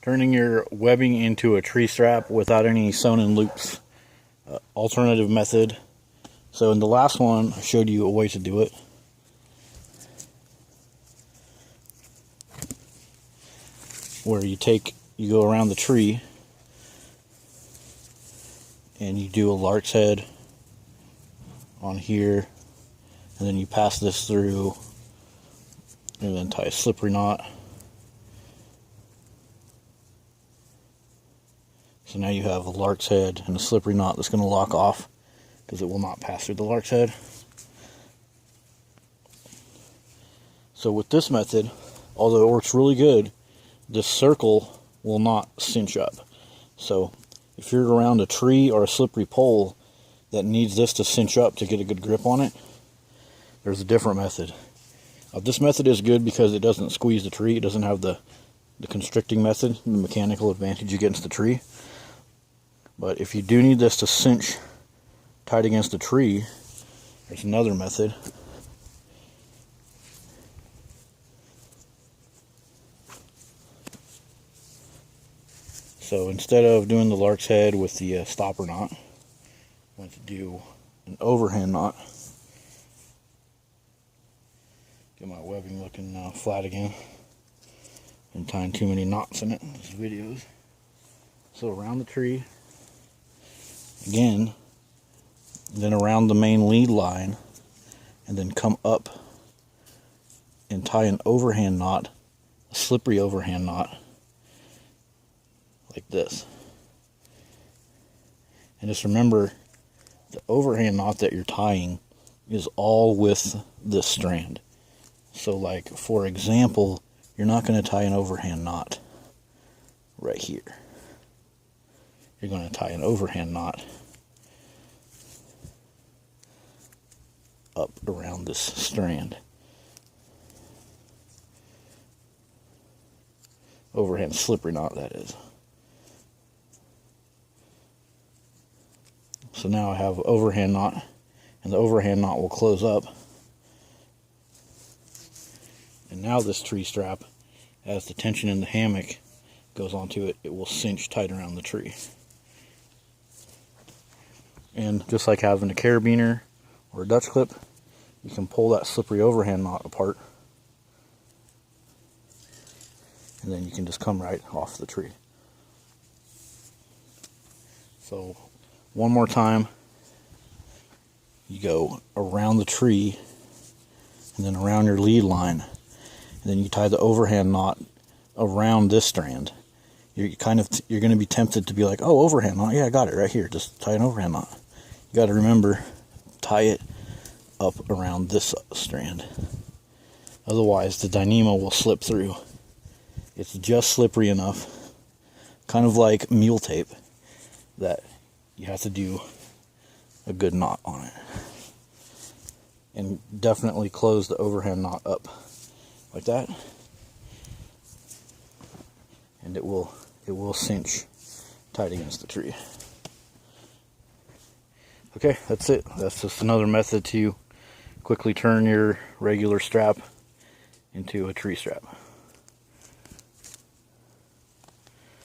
Turning your webbing into a tree strap without any sewn in loops. Alternative method. So in the last one, I showed you a way to do it. Where you go around the tree and you do a lark's head on here, and then you pass this through and then tie a slippery knot. So now you have a lark's head and a slippery knot that's going to lock off because it will not pass through the lark's head. So with this method, although it works really good, this circle will not cinch up. So if you're around a tree or a slippery pole that needs this to cinch up to get a good grip on it, there's a different method. This method is good because it doesn't squeeze the tree. It doesn't have the constricting method, the mechanical advantage against the tree. But if you do need this to cinch tight against the tree, there's another method. So instead of doing the lark's head with the stopper knot, I'm going to do an overhand knot. Get my webbing looking flat again. Been tying too many knots in it in these videos. So around the tree, again, then around the main lead line, and then come up and tie an overhand knot, a slippery overhand knot, like this. And just remember, the overhand knot that you're tying is all with this strand. So like, for example, you're not going to tie an overhand knot right here. You're going to tie an overhand knot up around this strand. Overhand slippery knot, that is. So now I have an overhand knot, and the overhand knot will close up. And now this tree strap, as the tension in the hammock goes onto it, it will cinch tight around the tree. And just like having a carabiner or a Dutch clip, you can pull that slippery overhand knot apart, and then you can just come right off the tree. So one more time, you go around the tree and then around your lead line, and then you tie the overhand knot around this strand. You're going to be tempted to be like, oh, overhand knot, yeah, I got it right here, just tie an overhand knot. You got to remember, tie it up around this strand. Otherwise, the Dynneema will slip through. It's just slippery enough, kind of like mule tape, that you have to do a good knot on it. And definitely close the overhand knot up like that, and it will cinch tight against the tree. Okay, that's it. That's just another method to quickly turn your regular strap into a tree strap.